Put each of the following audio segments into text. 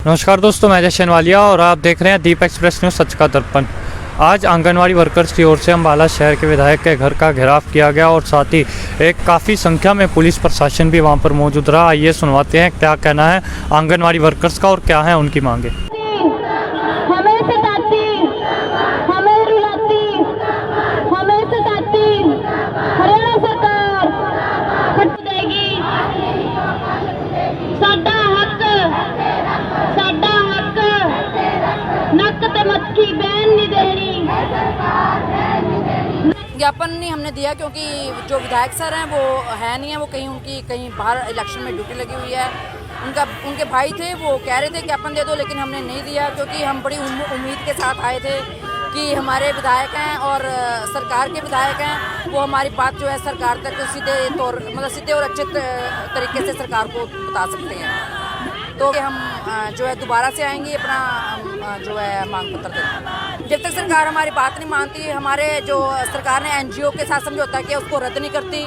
नमस्कार दोस्तों, मैं जशन वालिया और आप देख रहे हैं दीप एक्सप्रेस न्यूज़ सच का दर्पण। आज आंगनवाड़ी वर्कर्स की ओर से अम्बाला शहर के विधायक के घर का घेराव किया गया और साथ ही एक काफ़ी संख्या में पुलिस प्रशासन भी वहां पर मौजूद रहा। आइए सुनवाते हैं क्या कहना है आंगनवाड़ी वर्कर्स का और क्या है उनकी मांगे। ज्ञापन नहीं हमने दिया क्योंकि जो विधायक सर हैं वो है नहीं है, वो कहीं बाहर इलेक्शन में ड्यूटी लगी हुई है। उनके भाई थे, वो कह रहे थे ज्ञापन दे दो, लेकिन हमने नहीं दिया क्योंकि हम बड़ी उम्मीद के साथ आए थे कि हमारे विधायक हैं और सरकार के विधायक हैं, वो हमारी बात जो है सरकार तक सीधे और अच्छे तरीके से सरकार को बता सकते हैं। तो हम जो है दोबारा से आएंगे अपना जो है मांग पत्र देने। जब तक सरकार हमारी बात नहीं मानती, हमारे जो सरकार ने एनजीओ के साथ समझौता किया उसको रद्द नहीं करती,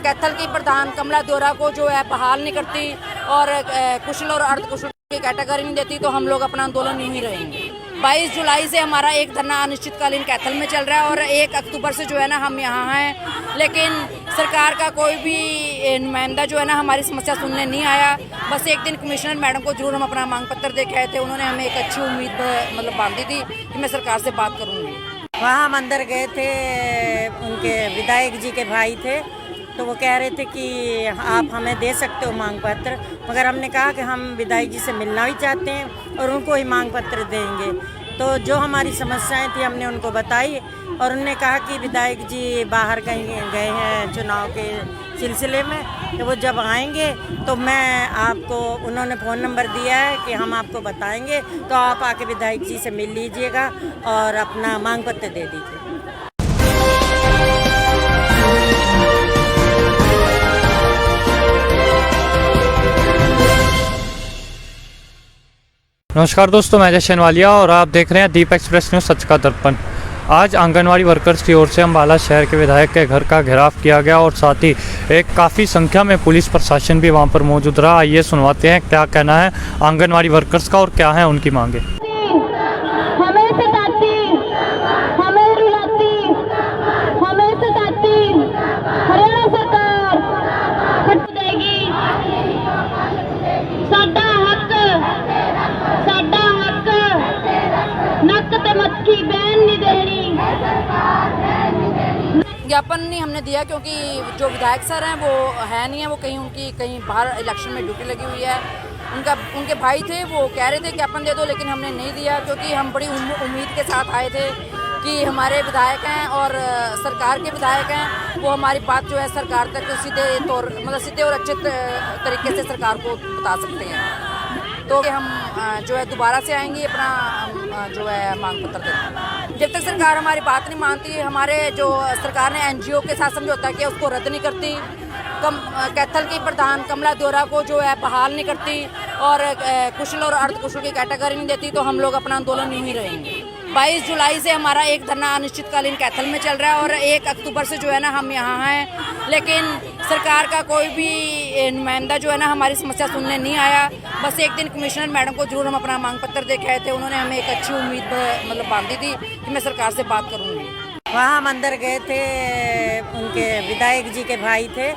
कैथल की प्रधान कमला देओरा को जो है बहाल नहीं करती और कुशल और अर्धकुशल की कैटेगरी नहीं देती, तो हम लोग अपना आंदोलन यूं ही रहेंगे। 22 जुलाई से हमारा एक धरना अनिश्चितकालीन कैथल में चल रहा है और 1 अक्टूबर से जो है ना हम यहाँ हैं, लेकिन सरकार का कोई भी नुमाइंदा जो है ना हमारी समस्या सुनने नहीं आया। बस एक दिन कमिश्नर मैडम को जरूर हम अपना मांग पत्र दे के आए थे, उन्होंने हमें एक अच्छी उम्मीद बांधी थी कि मैं सरकार से बात करूँगी। वहाँ हम अंदर गए थे, उनके विधायक जी के भाई थे, तो वो कह रहे थे कि आप हमें दे सकते हो मांग पत्र, मगर हमने कहा कि हम विधायक जी से मिलना भी चाहते हैं और उनको ही मांग पत्र देंगे। तो जो हमारी समस्याएं थी हमने उनको बताई और उन्होंने कहा कि विधायक जी बाहर कहीं गए हैं चुनाव के सिलसिले में, तो वो जब आएंगे तो मैं आपको, उन्होंने फ़ोन नंबर दिया है कि हम आपको बताएंगे, तो आप आके विधायक जी से मिल लीजिएगा और अपना मांग पत्र दे दीजिए। नमस्कार दोस्तों, मैं जशन वालिया और आप देख रहे हैं दीप एक्सप्रेस न्यूज़ सच का दर्पण। आज आंगनवाड़ी वर्कर्स की ओर से अम्बाला शहर के विधायक के घर का घेराव किया गया और साथ ही एक काफ़ी संख्या में पुलिस प्रशासन भी वहां पर मौजूद रहा। आइए सुनवाते हैं क्या कहना है आंगनवाड़ी वर्कर्स का और क्या है उनकी मांगे। ज्ञापन नहीं हमने दिया क्योंकि जो विधायक सर हैं वो है नहीं है, वो कहीं बाहर इलेक्शन में ड्यूटी लगी हुई है। उनके भाई थे, वो कह रहे थे ज्ञापन दे दो, लेकिन हमने नहीं दिया क्योंकि हम बड़ी उम्मीद के साथ आए थे कि हमारे विधायक हैं और सरकार के विधायक हैं, वो हमारी बात जो है सरकार तक सीधे और अच्छे तरीके से सरकार को बता सकते हैं। तो हम जो है दोबारा से आएंगे अपना जो है मांग पत्र देने। जब तक सरकार हमारी बात नहीं मानती, हमारे जो सरकार ने एनजीओ के साथ समझौता किया उसको रद्द नहीं करती, कैथल की प्रधान कमला देओरा को जो है बहाल नहीं करती और कुशल और अर्धकुशल की कैटेगरी नहीं देती, तो हम लोग अपना आंदोलन यूं ही रहेंगे। 22 जुलाई से हमारा एक धरना अनिश्चितकालीन कैथल में चल रहा है और 1 अक्टूबर से जो है ना हम यहाँ हैं, लेकिन सरकार का कोई भी नुमाइंदा जो है ना हमारी समस्या सुनने नहीं आया। बस एक दिन कमिश्नर मैडम को जरूर हम अपना मांग पत्र दे के आए थे, उन्होंने हमें एक अच्छी उम्मीद बांधी थी कि मैं सरकार से बात करूँगी। वहाँ हम अंदर गए थे, उनके विधायक जी के भाई थे,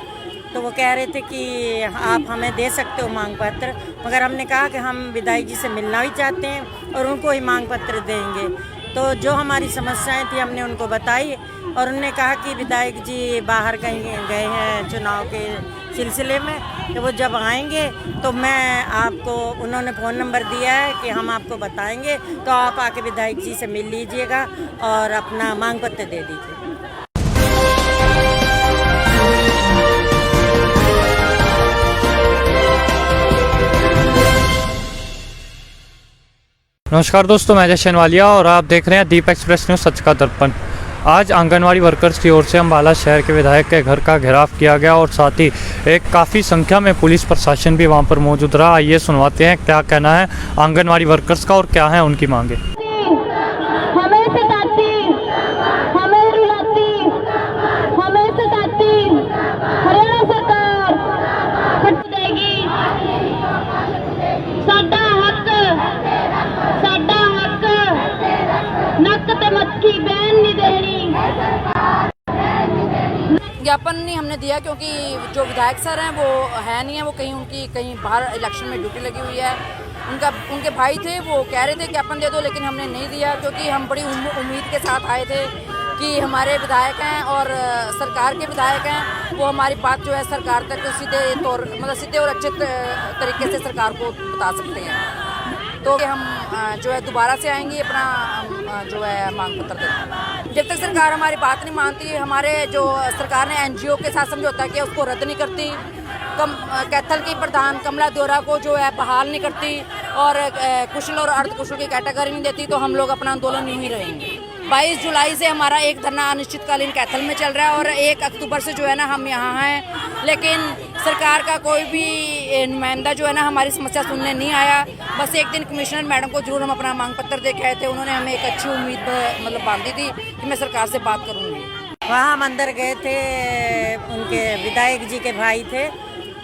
तो वो कह रहे थे कि आप हमें दे सकते हो मांग पत्र, मगर हमने कहा कि हम विधायक जी से मिलना भी चाहते हैं और उनको ही मांग पत्र देंगे। तो जो हमारी समस्याएं थी हमने उनको बताई और उन्होंने कहा कि विधायक जी बाहर कहीं गए हैं चुनाव के सिलसिले में, तो वो जब आएंगे तो मैं आपको, उन्होंने फ़ोन नंबर दिया है कि हम आपको बताएंगे, तो आप आके विधायक जी से मिल लीजिएगा और अपना मांग पत्र दे दीजिए। नमस्कार दोस्तों, मैं जशन वालिया और आप देख रहे हैं दीप एक्सप्रेस न्यूज़ सच का दर्पण। आज आंगनवाड़ी वर्कर्स की ओर से अम्बाला शहर के विधायक के घर का घेराव किया गया और साथ ही एक काफ़ी संख्या में पुलिस प्रशासन भी वहां पर मौजूद रहा। आइए सुनवाते हैं क्या कहना है आंगनवाड़ी वर्कर्स का और क्या है उनकी मांगे। हरियाणा सरकार ज्ञापन नहीं हमने दिया क्योंकि जो विधायक सर हैं वो है नहीं है, वो कहीं उनकी कहीं बाहर इलेक्शन में ड्यूटी लगी हुई है। उनके भाई थे, वो कह रहे थे ज्ञापन दे दो, लेकिन हमने नहीं दिया क्योंकि हम बड़ी उम्मीद के साथ आए थे कि हमारे विधायक हैं और सरकार के विधायक हैं, वो हमारी बात जो है सरकार तक सीधे और अच्छे तरीके से सरकार को बता सकते हैं। तो हम जो है दोबारा से आएंगे अपना जो है मांग पत्र देने। जब तक सरकार हमारी बात नहीं मानती, हमारे जो सरकार ने एनजीओ के साथ समझौता किया उसको रद्द नहीं करती, कैथल की प्रधान कमला देवरा को जो है बहाल नहीं करती और कुशल और अर्धकुशल की कैटेगरी नहीं देती, तो हम लोग अपना आंदोलन यूं ही रहेंगे। 22 जुलाई से हमारा एक धरना अनिश्चितकालीन कैथल में चल रहा है और 1 अक्टूबर से जो है ना हम यहाँ हैं, लेकिन सरकार का कोई भी नुमाइंदा जो है ना हमारी समस्या सुनने नहीं आया। बस एक दिन कमिश्नर मैडम को जरूर हम अपना मांग पत्र दे के आए थे, उन्होंने हमें एक अच्छी उम्मीद मतलब बांधी थी कि मैं सरकार से बात करूँगी। वहाँ हम अंदर गए थे, उनके विधायक जी के भाई थे,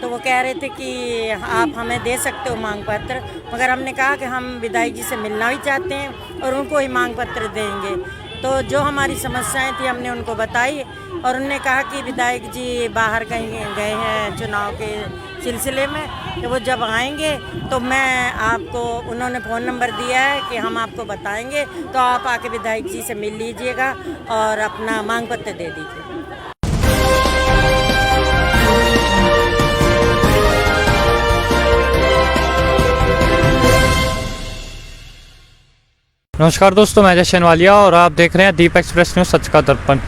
तो वो कह रहे थे कि आप हमें दे सकते हो मांग पत्र, मगर हमने कहा कि हम विधायक जी से मिलना भी चाहते हैं और उनको ही मांग पत्र देंगे। तो जो हमारी समस्याएं थी हमने उनको बताई और उन्होंने कहा कि विधायक जी बाहर कहीं गए हैं चुनाव के सिलसिले में, तो वो जब आएंगे तो मैं आपको, उन्होंने फ़ोन नंबर दिया है कि हम आपको बताएंगे, तो आप आके विधायक जी से मिल लीजिएगा और अपना मांग पत्र दे दीजिए। नमस्कार दोस्तों, मैं जशन वालिया और आप देख रहे हैं दीप एक्सप्रेस न्यूज़ सच का दर्पण।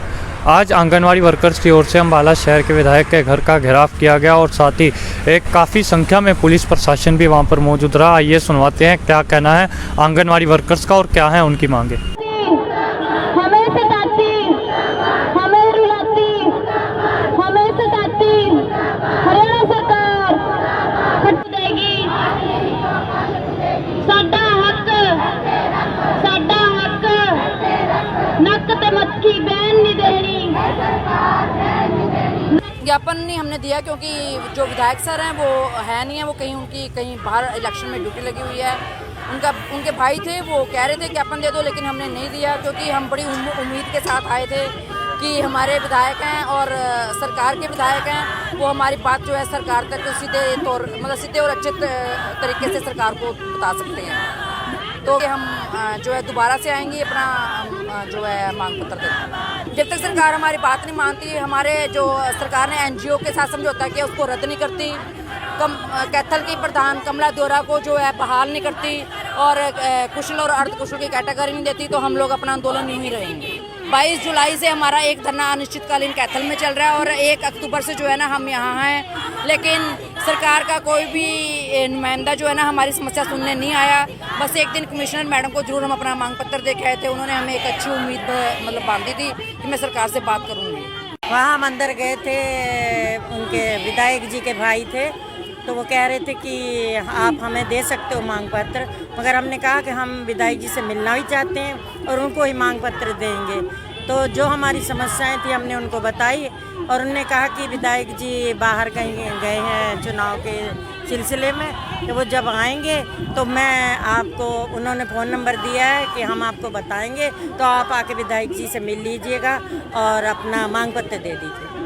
आज आंगनवाड़ी वर्कर्स की ओर से अम्बाला शहर के विधायक के घर का घेराव किया गया और साथ ही एक काफ़ी संख्या में पुलिस प्रशासन भी वहां पर मौजूद रहा। आइए सुनवाते हैं क्या कहना है आंगनवाड़ी वर्कर्स का और क्या है उनकी मांगे। हमें सताती, हमें रुलाती, हमें सताती हरियाणा सरकार खट देगी। साडा हक नक ते मक्खी बैन नहीं देनी। ज्ञापन नहीं हमने दिया क्योंकि जो विधायक सर हैं वो है नहीं है, वो कहीं उनकी कहीं बाहर इलेक्शन में ड्यूटी लगी हुई है। उनके भाई थे, वो कह रहे थे ज्ञापन दे दो, लेकिन हमने नहीं दिया क्योंकि हम बड़ी उम्मीद के साथ आए थे कि हमारे विधायक हैं और सरकार के विधायक हैं, वो हमारी बात जो है सरकार तक सीधे और अच्छे तरीके से सरकार को बता सकते हैं। तो हम जो है दोबारा से आएंगे अपना जो है मांग पत्र देने। जब तक सरकार हमारी बात नहीं मानती, हमारे जो सरकार ने एनजीओ के साथ समझौता किया उसको रद्द नहीं करती, कैथल की प्रधान कमला देवरा को जो है बहाल नहीं करती और कुशल और अर्धकुशल की कैटेगरी नहीं देती, तो हम लोग अपना आंदोलन यूं ही रहेंगे। 22 जुलाई से हमारा एक धरना अनिश्चितकालीन कैथल में चल रहा है और 1 अक्टूबर से जो है ना हम यहाँ हैं, लेकिन सरकार का कोई भी नुमाइंदा जो है ना हमारी समस्या सुनने नहीं आया। बस एक दिन कमिश्नर मैडम को जरूर हम अपना मांग पत्र दे के आए थे, उन्होंने हमें एक अच्छी उम्मीद मतलब बांधी थी कि मैं सरकार से बात करूँगी। वहाँ हम अंदर गए थे, उनके विधायक जी के भाई थे, तो वो कह रहे थे कि आप हमें दे सकते हो मांग पत्र, मगर हमने कहा कि हम विधायक जी से मिलना भी चाहते हैं और उनको ही मांग पत्र देंगे। तो जो हमारी समस्याएं थी हमने उनको बताई और उन्होंने कहा कि विधायक जी बाहर कहीं गए हैं चुनाव के सिलसिले में, तो वो जब आएंगे तो मैं आपको, उन्होंने फ़ोन नंबर दिया है कि हम आपको बताएंगे, तो आप आके विधायक जी से मिल लीजिएगा और अपना मांग पत्र दे दीजिए।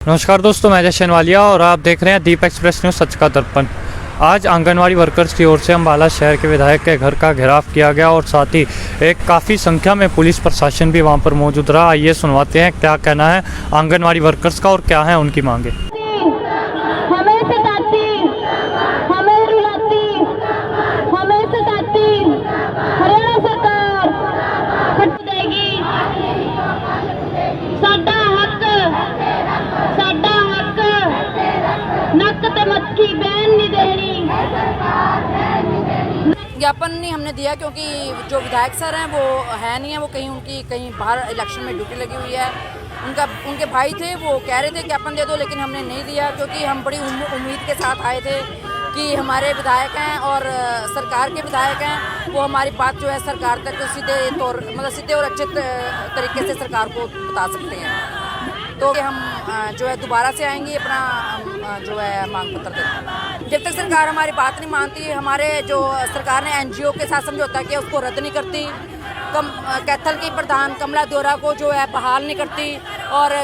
नमस्कार दोस्तों, मैं जशन वालिया और आप देख रहे हैं दीप एक्सप्रेस न्यूज़ सच का दर्पण। आज आंगनवाड़ी वर्कर्स की ओर से अम्बाला शहर के विधायक के घर का घेराव किया गया और साथ ही एक काफ़ी संख्या में पुलिस प्रशासन भी वहां पर मौजूद रहा। आइए सुनवाते हैं क्या कहना है आंगनवाड़ी वर्कर्स का और क्या है उनकी मांगे। हमें सताती, हमें रुलाती, हमें सताती हरियाणा सरकार खट देगी। साडा हक नक ते मक्खी बैन नहीं देनी। ज्ञापन नहीं हमने दिया क्योंकि जो विधायक सर हैं वो है नहीं है, वो कहीं उनकी कहीं बाहर इलेक्शन में ड्यूटी लगी हुई है। उनके भाई थे, वो कह रहे थे ज्ञापन दे दो, लेकिन हमने नहीं दिया क्योंकि हम बड़ी उम्मीद के साथ आए थे कि हमारे विधायक हैं और सरकार के विधायक हैं, वो हमारी बात जो है सरकार तक सीधे और अच्छे तरीके से सरकार को बता सकते हैं। तो हम जो है दोबारा से आएंगे अपना जो है मांग पत्र देने। जब तक सरकार हमारी बात नहीं मानती, हमारे जो सरकार ने एनजीओ के साथ समझौता किया उसको रद्द नहीं करती, कैथल की प्रधान कमला देओरा को जो है बहाल नहीं करती और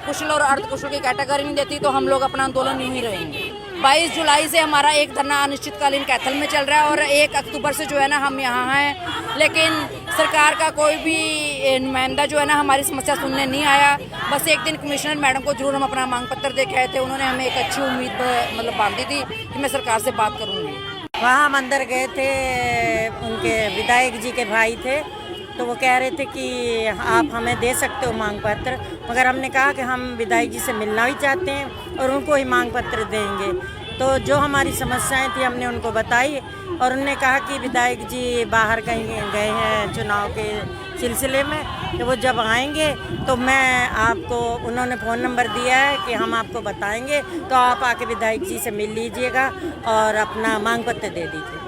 कुशल और अर्धकुशल की कैटेगरी नहीं देती, तो हम लोग अपना आंदोलन यूं ही रहेंगे। 22 जुलाई से हमारा एक धरना अनिश्चितकालीन कैथल में चल रहा है और 1 अक्टूबर से जो है ना हम यहाँ हैं, लेकिन सरकार का कोई भी नुमाइंदा जो है ना हमारी समस्या सुनने नहीं आया। बस एक दिन कमिश्नर मैडम को जरूर हम अपना मांग पत्र दे के आए थे, उन्होंने हमें एक अच्छी उम्मीद मतलब बांधी थी कि मैं सरकार से बात करूँगी। वहाँ हम अंदर गए थे, उनके विधायक जी के भाई थे, तो वो कह रहे थे कि आप हमें दे सकते हो मांग पत्र, मगर हमने कहा कि हम विधायक जी से मिलना भी चाहते हैं और उनको ही मांग पत्र देंगे। तो जो हमारी समस्याएं थी हमने उनको बताई और उन्होंने कहा कि विधायक जी बाहर कहीं गए हैं चुनाव के सिलसिले में, तो वो जब आएंगे तो मैं आपको, उन्होंने फ़ोन नंबर दिया है कि हम आपको बताएंगे, तो आप आके विधायक जी से मिल लीजिएगा और अपना मांग पत्र दे दीजिए।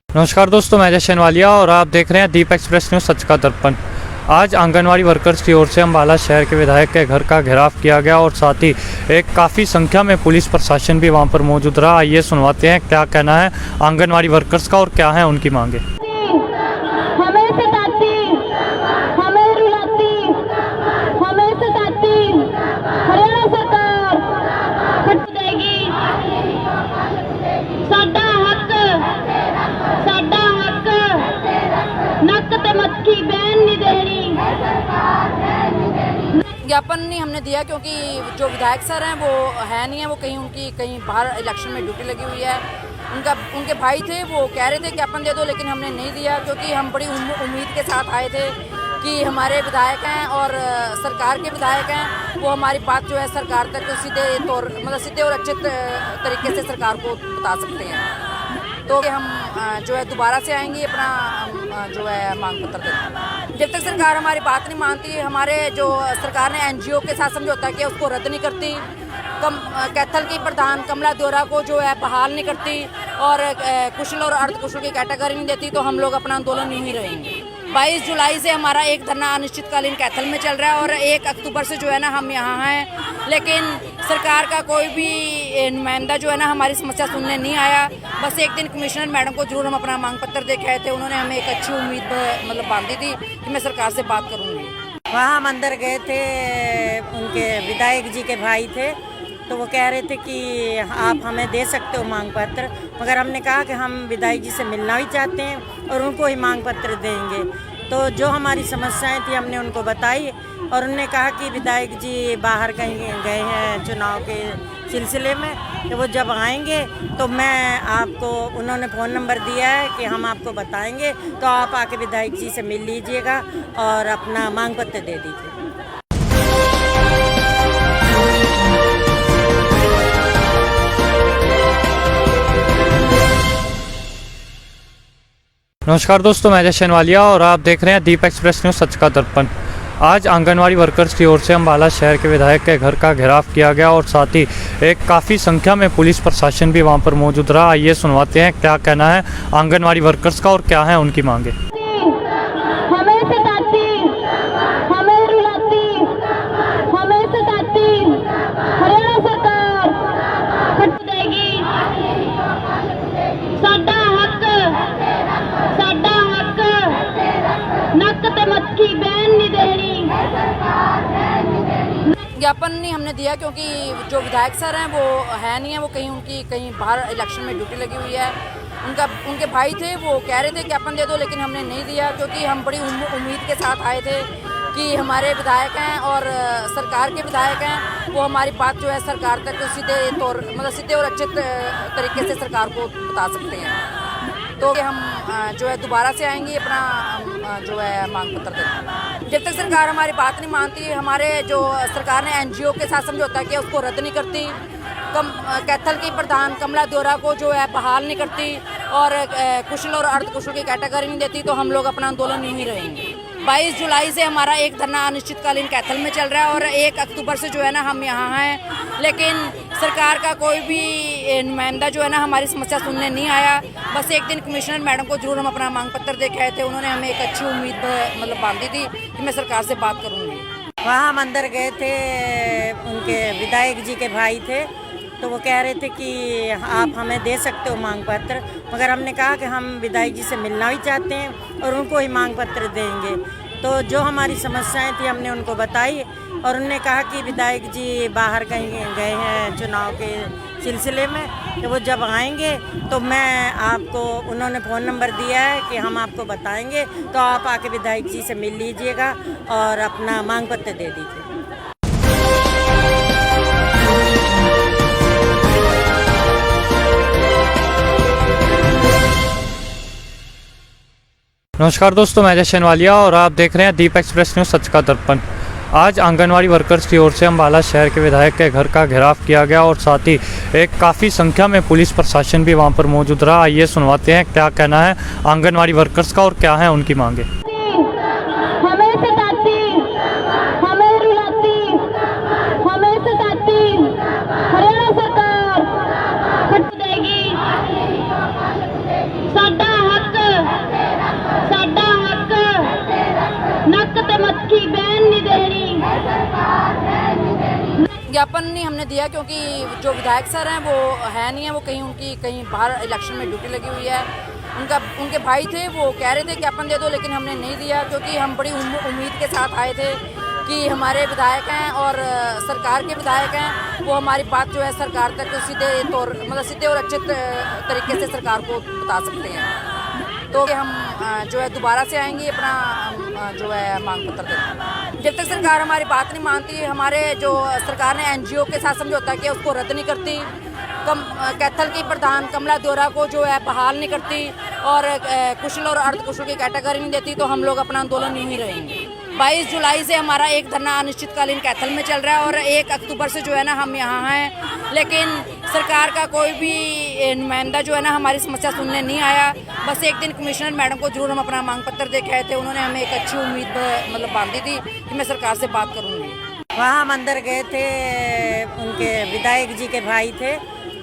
नमस्कार दोस्तों, मैं जशन वालिया और आप देख रहे हैं दीप एक्सप्रेस न्यूज़ सच का दर्पण। आज आंगनवाड़ी वर्कर्स की ओर से अम्बाला शहर के विधायक के घर का घेराव किया गया और साथ ही एक काफ़ी संख्या में पुलिस प्रशासन भी वहां पर मौजूद रहा। आइए सुनवाते हैं क्या कहना है आंगनवाड़ी वर्कर्स का और क्या है उनकी मांगे। हमें सताती, हमें रुलाती, हमें सताती हरियाणा सरकार हट देगी। साडा हक नक ते मक्खी बैन नहीं देनी। ज्ञापन नहीं हमने दिया क्योंकि जो विधायक सर हैं वो है नहीं है, वो कहीं बाहर इलेक्शन में ड्यूटी लगी हुई है। उनके भाई थे, वो कह रहे थे ज्ञापन दे दो, लेकिन हमने नहीं दिया क्योंकि हम बड़ी उम्मीद के साथ आए थे कि हमारे विधायक हैं और सरकार के विधायक हैं, वो हमारी बात जो है सरकार तक सीधे और अच्छे तरीके से सरकार को बता सकते हैं। तो हम जो है दोबारा से आएंगे अपना जो है मांग पत्र देने। जब तक सरकार हमारी बात नहीं मानती, हमारे जो सरकार ने एनजीओ के साथ समझौता किया उसको रद्द नहीं करती, कैथल की प्रधान कमला देओरा को जो है बहाल नहीं करती और कुशल और अर्धकुशल की कैटेगरी नहीं देती, तो हम लोग अपना आंदोलन यूं ही रहेंगे। 22 जुलाई से हमारा एक धरना अनिश्चितकालीन कैथल में चल रहा है और 1 अक्टूबर से जो है ना हम यहाँ हैं, लेकिन सरकार का कोई भी नुमाइंदा जो है ना हमारी समस्या सुनने नहीं आया। बस एक दिन कमिश्नर मैडम को जरूर हम अपना मांग पत्र दे के आए थे, उन्होंने हमें एक अच्छी उम्मीद मतलब बांधी थी कि मैं सरकार से बात करूँगी। वहाँ हम अंदर गए थे, उनके विधायक जी के भाई थे, तो वो कह रहे थे कि आप हमें दे सकते हो मांग पत्र, मगर हमने कहा कि हम विधायक जी से मिलना भी चाहते हैं और उनको ही मांग पत्र देंगे। तो जो हमारी समस्याएं थी हमने उनको बताई और उन्होंने कहा कि विधायक जी बाहर कहीं गए हैं चुनाव के सिलसिले में, तो वो जब आएंगे तो मैं आपको, उन्होंने फ़ोन नंबर दिया है कि हम आपको बताएंगे, तो आप आके विधायक जी से मिल लीजिएगा और अपना मांग पत्र दे दीजिए। नमस्कार दोस्तों, मैं जशन वालिया और आप देख रहे हैं दीप एक्सप्रेस न्यूज़ सच का दर्पण। आज आंगनवाड़ी वर्कर्स की ओर से अम्बाला शहर के विधायक के घर का घेराव किया गया और साथ ही एक काफ़ी संख्या में पुलिस प्रशासन भी वहां पर मौजूद रहा। आइए सुनवाते हैं क्या कहना है आंगनवाड़ी वर्कर्स का और क्या है उनकी मांगे। हमें सताती, हमें रुलाती, हमें सताती हरियाणा सरकार हट देगी। साडा हक नक ते मक्खी बैन नहीं देनी। ज्ञापन नहीं हमने दिया क्योंकि जो विधायक सर हैं वो है नहीं है, वो कहीं बाहर इलेक्शन में ड्यूटी लगी हुई है। उनके भाई थे, वो कह रहे थे ज्ञापन दे दो, लेकिन हमने नहीं दिया क्योंकि हम बड़ी उम्मीद के साथ आए थे कि हमारे विधायक हैं और सरकार के विधायक हैं, वो हमारी बात जो है सरकार तक सीधे और अच्छे तरीके से सरकार को बता सकते हैं। तो हम जो है दोबारा से आएंगे अपना जो है मांग पत्र देने। जब तक सरकार हमारी बात नहीं मानती, हमारे जो सरकार ने एनजीओ के साथ समझौता किया उसको रद्द नहीं करती, कैथल की प्रधान कमला देओरा को जो है बहाल नहीं करती और कुशल और अर्धकुशल की कैटेगरी नहीं देती, तो हम लोग अपना आंदोलन यूं ही रहेंगे। 22 जुलाई से हमारा एक धरना अनिश्चितकालीन कैथल में चल रहा है और 1 अक्टूबर से जो है ना हम यहाँ हैं, लेकिन सरकार का कोई भी नुमाइंदा जो है ना हमारी समस्या सुनने नहीं आया। बस एक दिन कमिश्नर मैडम को जरूर हम अपना मांग पत्र दे के आए थे, उन्होंने हमें एक अच्छी उम्मीद मतलब बांधी थी कि मैं सरकार से बात करूँगी। वहाँ हम अंदर गए थे, उनके विधायक जी के भाई थे, तो वो कह रहे थे कि आप हमें दे सकते हो मांग पत्र, मगर हमने कहा कि हम विधायक जी से मिलना भी चाहते हैं और उनको ही मांग पत्र देंगे। तो जो हमारी समस्याएं थी हमने उनको बताई और उन्होंने कहा कि विधायक जी बाहर कहीं गए हैं चुनाव के सिलसिले में, तो वो जब आएंगे तो मैं आपको, उन्होंने फ़ोन नंबर दिया है कि हम आपको बताएंगे, तो आप आके विधायक जी से मिल लीजिएगा और अपना मांग पत्र दे दीजिए। नमस्कार दोस्तों, मैं अजय शनवालिया और आप देख रहे हैं दीप एक्सप्रेस न्यूज़ सच का दर्पण। आज आंगनवाड़ी वर्कर्स की ओर से अम्बाला शहर के विधायक के घर का घेराव किया गया और साथ ही एक काफ़ी संख्या में पुलिस प्रशासन भी वहां पर मौजूद रहा। आइए सुनवाते हैं क्या कहना है आंगनवाड़ी वर्कर्स का और क्या है उनकी मांगे। हमें सताती, हमें रुलाती, हमें सताती हरियाणा सरकार हट देगी। साडा हक नक ते मक्खी बैन नहीं देनी। ज्ञापन नहीं हमने दिया क्योंकि जो विधायक सर हैं वो है नहीं है, वो कहीं बाहर इलेक्शन में ड्यूटी लगी हुई है। उनके भाई थे, वो कह रहे थे ज्ञापन दे दो, लेकिन हमने नहीं दिया क्योंकि हम बड़ी उम्मीद के साथ आए थे कि हमारे विधायक हैं और सरकार के विधायक हैं, वो हमारी बात जो है सरकार तक सीधे और अच्छे तरीके से सरकार को बता सकते हैं। तो हम जो है दोबारा से आएंगे अपना जो है मांग पत्र देने। जब तक सरकार हमारी बात नहीं मानती, हमारे जो सरकार ने एनजीओ के साथ समझौता किया उसको रद्द नहीं करती, कैथल की प्रधान कमला दोरा को जो है बहाल नहीं करती और कुशल और अर्धकुशल की कैटेगरी नहीं देती, तो हम लोग अपना आंदोलन यूं ही रहेंगे। 22 जुलाई से हमारा एक धरना अनिश्चितकालीन कैथल में चल रहा है और 1 अक्टूबर से जो है ना हम यहाँ हैं, लेकिन सरकार का कोई भी नुमाइंदा जो है ना हमारी समस्या सुनने नहीं आया। बस एक दिन कमिश्नर मैडम को जरूर हम अपना मांग पत्र दे के आए थे, उन्होंने हमें एक अच्छी उम्मीद मतलब बांधी थी कि मैं सरकार से बात करूँगी। वहाँ हम अंदर गए थे, उनके विधायक जी के भाई थे,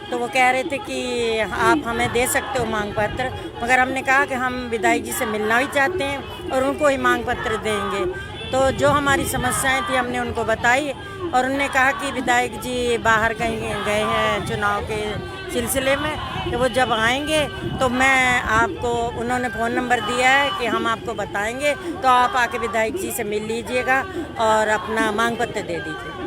तो वो कह रहे थे कि आप हमें दे सकते हो मांग पत्र, मगर हमने कहा कि हम विधायक जी से मिलना भी चाहते हैं और उनको ही मांग पत्र देंगे। तो जो हमारी समस्याएं थी हमने उनको बताई और उन्होंने कहा कि विधायक जी बाहर कहीं गए हैं चुनाव के सिलसिले में, तो वो जब आएंगे तो मैं आपको, उन्होंने फ़ोन नंबर दिया है कि हम आपको बताएंगे, तो आप आके विधायक जी से मिल लीजिएगा और अपना मांग पत्र दे दीजिए।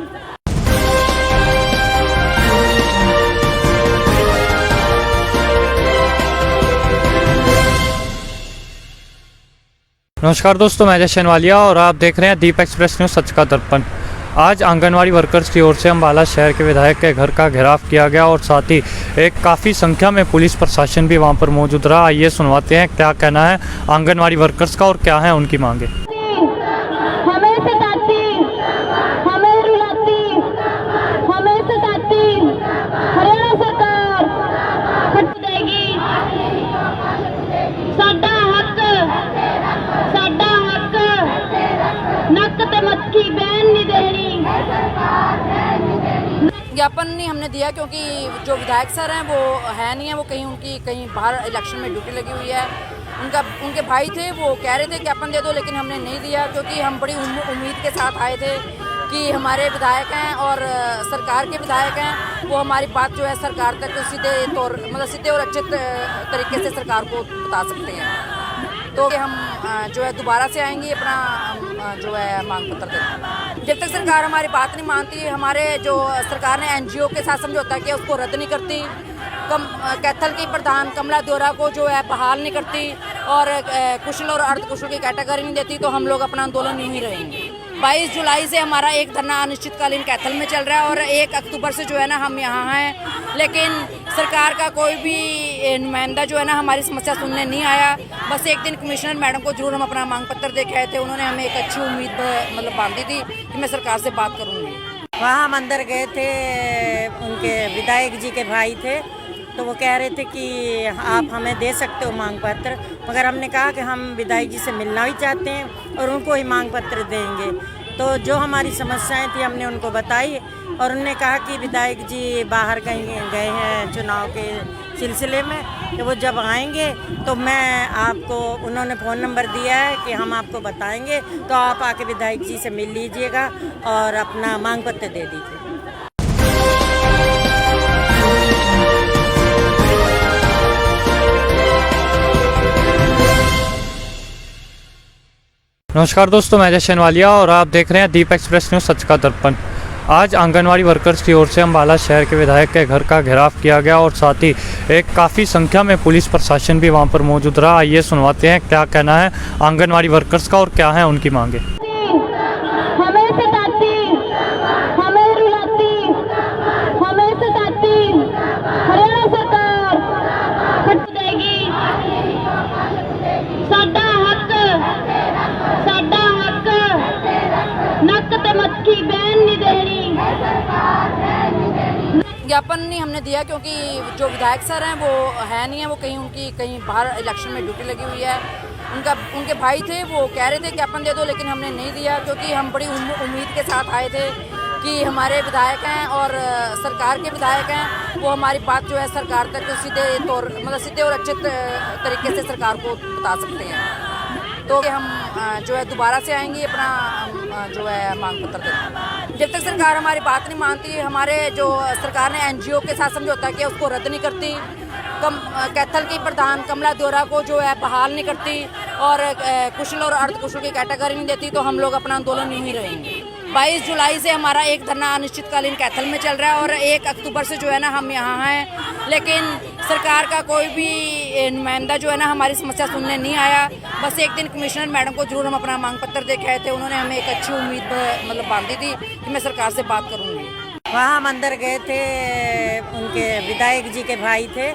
नमस्कार दोस्तों, मैं अजय शनवालिया और आप देख रहे हैं दीप एक्सप्रेस न्यूज़ सच का दर्पण। आज आंगनवाड़ी वर्कर्स की ओर से अम्बाला शहर के विधायक के घर का घेराव किया गया और साथ ही एक काफ़ी संख्या में पुलिस प्रशासन भी वहां पर मौजूद रहा। आइए सुनवाते हैं क्या कहना है आंगनवाड़ी वर्कर्स का और क्या है उनकी मांगे। हमें सताती, हमें रुलाती, हमें सताती हरियाणा सरकार हट देगी। साडा हक नक ते मक्खी बैन नहीं देनी। ज्ञापन नहीं हमने दिया क्योंकि जो विधायक सर हैं वो है नहीं है, वो कहीं बाहर इलेक्शन में ड्यूटी लगी हुई है। उनके भाई थे, वो कह रहे थे ज्ञापन दे दो, लेकिन हमने नहीं दिया क्योंकि हम बड़ी उम्मीद के साथ आए थे कि हमारे विधायक हैं और सरकार के विधायक हैं, वो हमारी बात जो है सरकार तक सीधे और अच्छे तरीके से सरकार को बता सकते हैं। तो हम जो है दोबारा से आएंगे अपना जो है मांग पत्र देने। जब तक सरकार हमारी बात नहीं मानती, हमारे जो सरकार ने एनजीओ के साथ समझौता किया उसको रद्द नहीं करती, कैथल की प्रधान कमला दोरा को जो है बहाल नहीं करती और कुशल और अर्धकुशल की कैटेगरी नहीं देती, तो हम लोग अपना आंदोलन यूं ही रहेंगे। 22 जुलाई से हमारा एक धरना अनिश्चितकालीन कैथल में चल रहा है और 1 अक्टूबर से जो है ना हम यहाँ हैं, लेकिन सरकार का कोई भी नुमाइंदा जो है ना हमारी समस्या सुनने नहीं आया। बस एक दिन कमिश्नर मैडम को जरूर हम अपना मांग पत्र दे के आए थे, उन्होंने हमें एक अच्छी उम्मीद मतलब बांधी थी कि मैं सरकार से बात करूँगी। वहाँ हम अंदर गए थे, उनके विधायक जी के भाई थे, तो वो कह रहे थे कि आप हमें दे सकते हो मांग पत्र, मगर हमने कहा कि हम विधायक जी से मिलना भी चाहते हैं और उनको ही मांग पत्र देंगे। तो जो हमारी समस्याएं थी हमने उनको बताई और उन्होंने कहा कि विधायक जी बाहर कहीं गए हैं चुनाव के सिलसिले में, कि वो जब आएंगे तो मैं आपको, उन्होंने फ़ोन नंबर दिया है कि हम आपको बताएंगे, तो आप आके विधायक जी से मिल लीजिएगा और अपना मांग पत्र दे दीजिए। नमस्कार दोस्तों, मैं जशन वालिया और आप देख रहे हैं दीप एक्सप्रेस न्यूज़ सच का दर्पण। आज आंगनवाड़ी वर्कर्स की ओर से अम्बाला शहर के विधायक के घर का घेराव किया गया और साथ ही एक काफ़ी संख्या में पुलिस प्रशासन भी वहां पर मौजूद रहा। आइए सुनवाते हैं क्या कहना है आंगनवाड़ी वर्कर्स का और क्या है उनकी मांगे। हमें सताती, हमें रुलाती, हमें सताती हरियाणा सरकार हट देगी। साडा हक नक ते मक्खी बैन नहीं देनी। ज्ञापन नहीं हमने दिया क्योंकि जो विधायक सर हैं वो है नहीं है, वो कहीं बाहर इलेक्शन में ड्यूटी लगी हुई है। उनके भाई थे, वो कह रहे थे ज्ञापन दे दो, लेकिन हमने नहीं दिया क्योंकि हम बड़ी उम्मीद के साथ आए थे कि हमारे विधायक हैं और सरकार के विधायक हैं, वो हमारी बात जो है सरकार तक सीधे और अच्छे तरीके से सरकार को बता सकते हैं। तो हम जो है दोबारा से आएंगे अपना जो है मांग पत्र देने। जब तक सरकार हमारी बात नहीं मानती, हमारे जो सरकार ने एनजीओ के साथ समझौता किया उसको रद्द नहीं करती, कैथल की प्रधान कमला देवरा को जो है बहाल नहीं करती और कुशल और अर्धकुशल की कैटेगरी नहीं देती, तो हम लोग अपना आंदोलन यूं ही रहेंगे। 22 जुलाई से हमारा एक धरना अनिश्चितकालीन कैथल में चल रहा है और 1 अक्टूबर से जो है ना हम यहाँ हैं, लेकिन सरकार का कोई भी नुमाइंदा जो है ना हमारी समस्या सुनने नहीं आया। बस एक दिन कमिश्नर मैडम को जरूर हम अपना मांग पत्र दे के आए थे, उन्होंने हमें एक अच्छी उम्मीद बांधी थी कि मैं सरकार से बात करूँगी। वहाँ हम अंदर गए थे, उनके विधायक जी के भाई थे,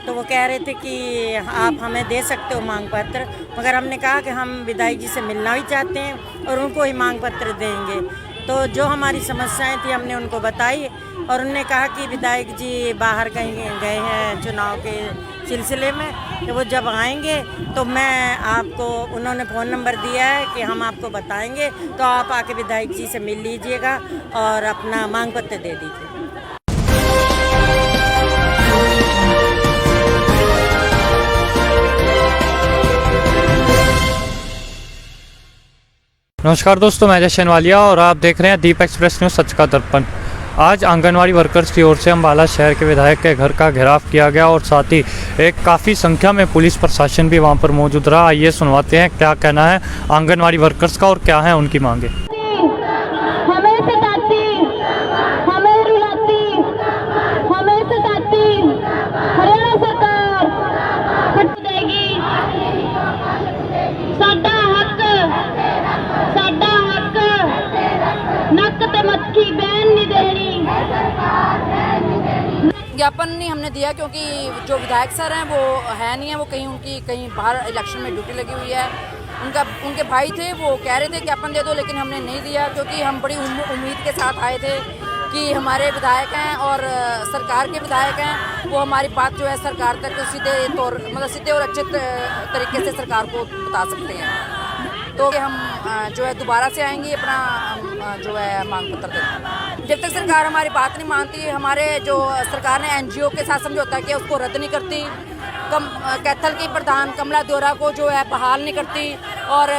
तो वो कह रहे थे कि आप हमें दे सकते हो मांग पत्र, मगर हमने कहा कि हम विधायक जी से मिलना भी चाहते हैं और उनको ही मांग पत्र देंगे। तो जो हमारी समस्याएं थी हमने उनको बताई और उन्होंने कहा कि विधायक जी बाहर कहीं गए हैं चुनाव के सिलसिले में, तो वो जब आएंगे तो मैं आपको, उन्होंने फ़ोन नंबर दिया है कि हम आपको बताएंगे, तो आप आके विधायक जी से मिल लीजिएगा और अपना मांग पत्र दे दीजिए। नमस्कार दोस्तों, मैं जशन वालिया और आप देख रहे हैं दीप एक्सप्रेस न्यूज़ सच का दर्पण। आज आंगनवाड़ी वर्कर्स की ओर से अम्बाला शहर के विधायक के घर का घेराव किया गया और साथ ही एक काफ़ी संख्या में पुलिस प्रशासन भी वहां पर मौजूद रहा। आइए सुनवाते हैं क्या कहना है आंगनवाड़ी वर्कर्स का और क्या है उनकी मांगे। हमें सताती, हमें रुलाती, हमें सताती हरियाणा सरकार हट देगी। साडा हक नक ते मक्खी बैन नहीं देनी। ज्ञापन नहीं हमने दिया क्योंकि जो विधायक सर हैं वो है नहीं है, वो कहीं बाहर इलेक्शन में ड्यूटी लगी हुई है। उनके भाई थे, वो कह रहे थे ज्ञापन दे दो, लेकिन हमने नहीं दिया क्योंकि हम बड़ी उम्मीद के साथ आए थे कि हमारे विधायक हैं और सरकार के विधायक हैं, वो हमारी बात जो है सरकार तक सीधे और अच्छे तरीके से सरकार को बता सकते हैं। तो हम जो है दोबारा से आएंगे अपना जो है मांग पत्र देने। जब तक सरकार हमारी बात नहीं मानती, हमारे जो सरकार ने एनजीओ के साथ समझौता किया उसको रद्द नहीं करती, कैथल की प्रधान कमला देवरा को जो है बहाल नहीं करती और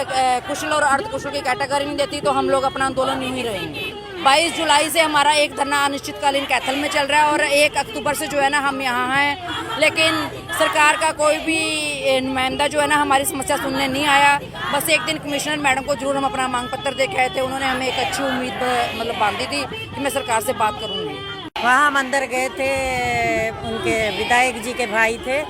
कुशल और अर्धकुशल की कैटेगरी नहीं देती, तो हम लोग अपना आंदोलन यूं ही रहेंगे। 22 जुलाई से हमारा एक धरना अनिश्चितकालीन कैथल में चल रहा है और 1 अक्टूबर से जो है ना हम यहाँ हैं, लेकिन सरकार का कोई भी नुमाइंदा जो है ना हमारी समस्या सुनने नहीं आया। बस एक दिन कमिश्नर मैडम को जरूर हम अपना मांग पत्र दे के आए थे, उन्होंने हमें एक अच्छी उम्मीद बांधी थी कि मैं सरकार से बात करूँगी। वहाँ हम अंदर गए थे, उनके विधायक जी के भाई थे,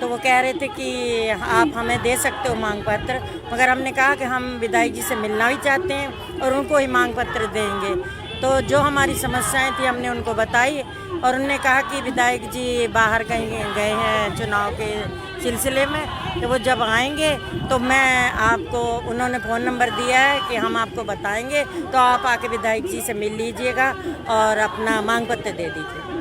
तो वो कह रहे थे कि आप हमें दे सकते हो मांग पत्र, मगर हमने कहा कि हम विधायक जी से मिलना भी चाहते हैं और उनको ही मांग पत्र देंगे। तो जो हमारी समस्याएं थी हमने उनको बताई और उन्होंने कहा कि विधायक जी बाहर कहीं गए हैं चुनाव के सिलसिले में, तो वो जब आएंगे तो मैं आपको, उन्होंने फ़ोन नंबर दिया है कि हम आपको बताएंगे, तो आप आके विधायक जी से मिल लीजिएगा और अपना मांग पत्र दे दीजिए।